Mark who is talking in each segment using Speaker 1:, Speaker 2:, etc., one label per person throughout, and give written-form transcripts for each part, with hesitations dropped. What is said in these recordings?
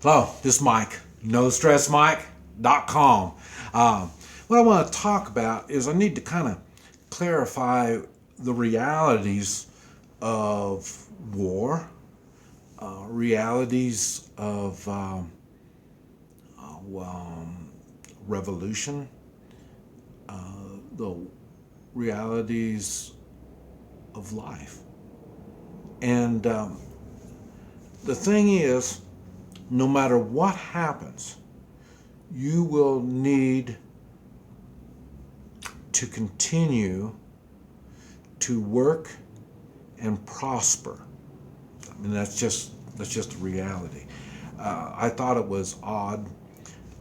Speaker 1: Hello, this is Mike, NoStressMike.com. What I want to talk about is I need to kind of clarify the realities of war, realities of revolution, the realities of life. And the thing is, no matter what happens, you will need to continue to work and prosper. I mean, that's just a reality. I thought it was odd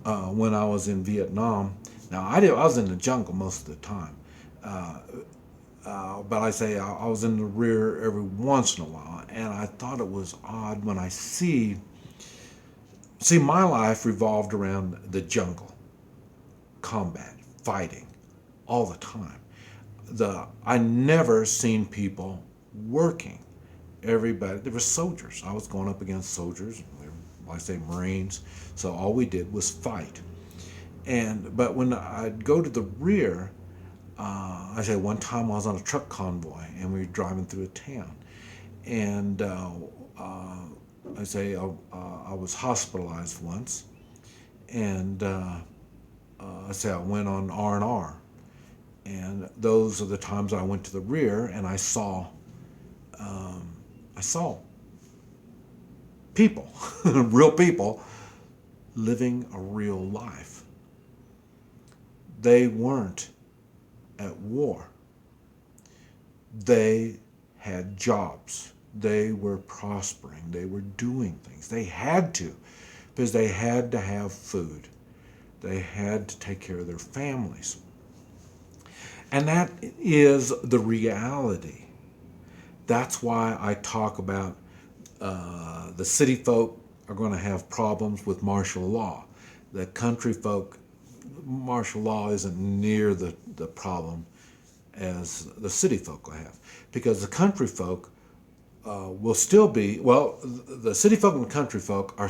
Speaker 1: when I was in Vietnam. Now, I was in the jungle most of the time, but I was in the rear every once in a while, and I thought it was odd when I see my life revolved around the jungle, combat, fighting, all the time. I never seen people working. Everybody, there were soldiers. I was going up against soldiers, Marines. So all we did was fight. But when I'd go to the rear, one time I was on a truck convoy and we were driving through a town, and I was hospitalized once, and I went on R&R, and those are the times I went to the rear and I saw people, real people, living a real life. They weren't at war. They had jobs. They were prospering. They were doing things. They had to, because they had to have food. They had to take care of their families. And that is the reality. That's why I talk about the city folk are going to have problems with martial law. The country folk, martial law isn't near the problem as the city folk will have. Because the country folk will still be, the city folk and the country folk are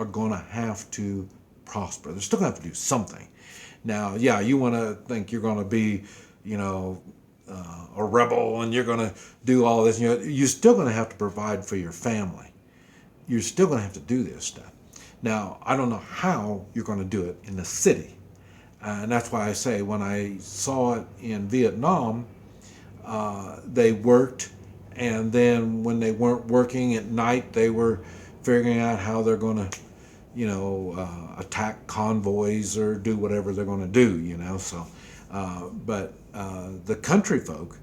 Speaker 1: going to have to prosper. They're still going to have to do something. Now, yeah, you want to think you're going to be, a rebel and you're going to do all this. You're still going to have to provide for your family. You're still going to have to do this stuff. Now, I don't know how you're going to do it in the city. And that's why I say when I saw it in Vietnam, they worked, and then when they weren't working at night, they were figuring out how they're going to, attack convoys or do whatever they're going to do, So, but the country folk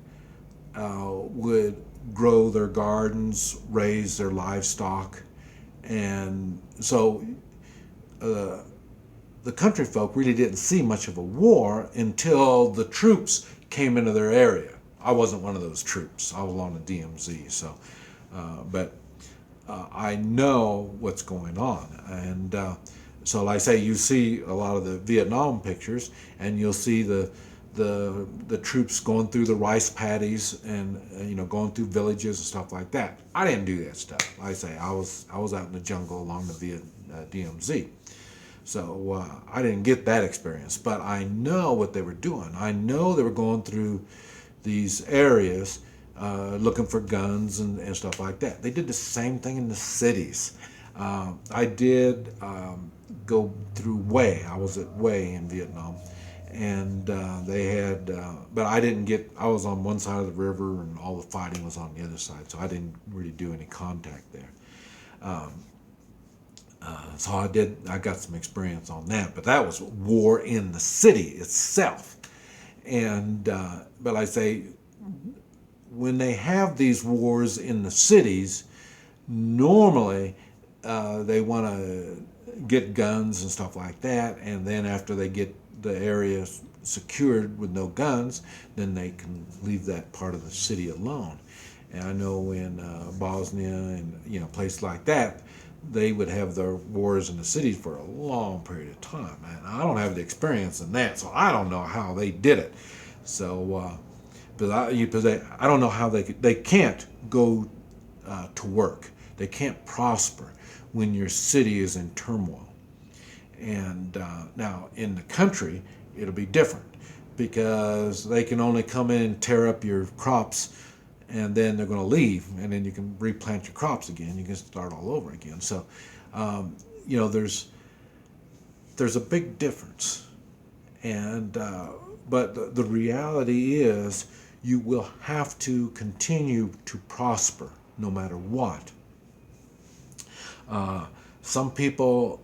Speaker 1: would grow their gardens, raise their livestock, and so the country folk really didn't see much of a war until the troops came into their area. I wasn't one of those troops. I was on the DMZ, so but I know what's going on. And so like I say, you see a lot of the Vietnam pictures, and you'll see the troops going through the rice paddies and going through villages and stuff like that. I didn't do that stuff. Like I say, I was out in the jungle along the DMZ. So I didn't get that experience, but I know what they were doing. I know they were going through these areas looking for guns and stuff like that. They did the same thing in the cities. I did go through Hue. I was at Hue in Vietnam, and they had, but I didn't get, I was on one side of the river and all the fighting was on the other side, so I didn't really do any contact there. So I got some experience on that, but that was war in the city itself. And, but I say, when they have these wars in the cities, normally they want to get guns and stuff like that, and then after they get the area secured with no guns, then they can leave that part of the city alone. And I know in Bosnia and places like that, they would have their wars in the cities for a long period of time. And I don't have the experience in that, so I don't know how they did it. So, because I don't know how they can't go to work. They can't prosper when your city is in turmoil. And now in the country, it'll be different because they can only come in and tear up your crops, and then they're going to leave, and then you can replant your crops again. You can start all over again. So, there's a big difference. And but the reality is, you will have to continue to prosper no matter what. Some people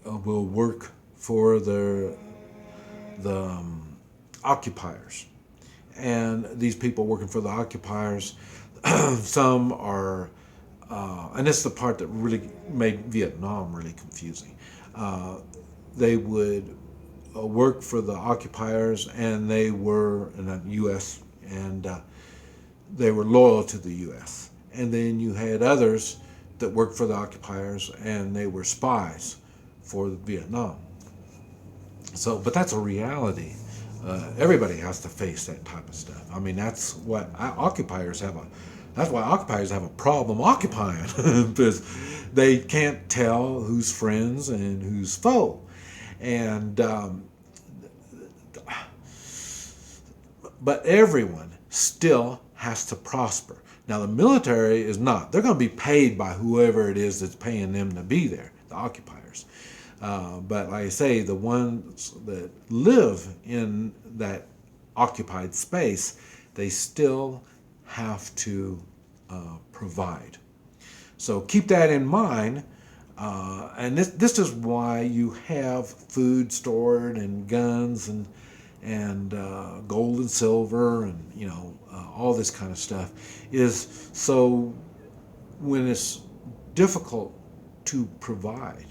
Speaker 1: will work for the occupiers, and these people working for the occupiers, some are, and this is the part that really made Vietnam really confusing. They would work for the occupiers, and they were in the U.S., and they were loyal to the U.S. And then you had others that worked for the occupiers, and they were spies for Vietnam. So, but that's a reality. Everybody has to face that type of stuff. I mean, that's what occupiers have a. That's why occupiers have a problem occupying, because they can't tell who's friends and who's foe. And but everyone still has to prosper. Now, the military is not. They're going to be paid by whoever it is that's paying them to be there, the occupiers. But like I say, the ones that live in that occupied space, they still have to provide. So keep that in mind. And this is why you have food stored, and guns, and gold and silver, and all this kind of stuff, is so when it's difficult to provide,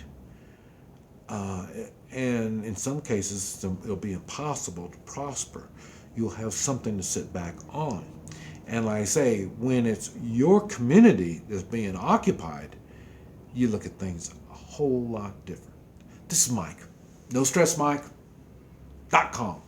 Speaker 1: and in some cases it'll be impossible to prosper, you'll have something to sit back on. And like I say, when it's your community that's being occupied, you look at things a whole lot different. This is Mike, NoStressMike.com.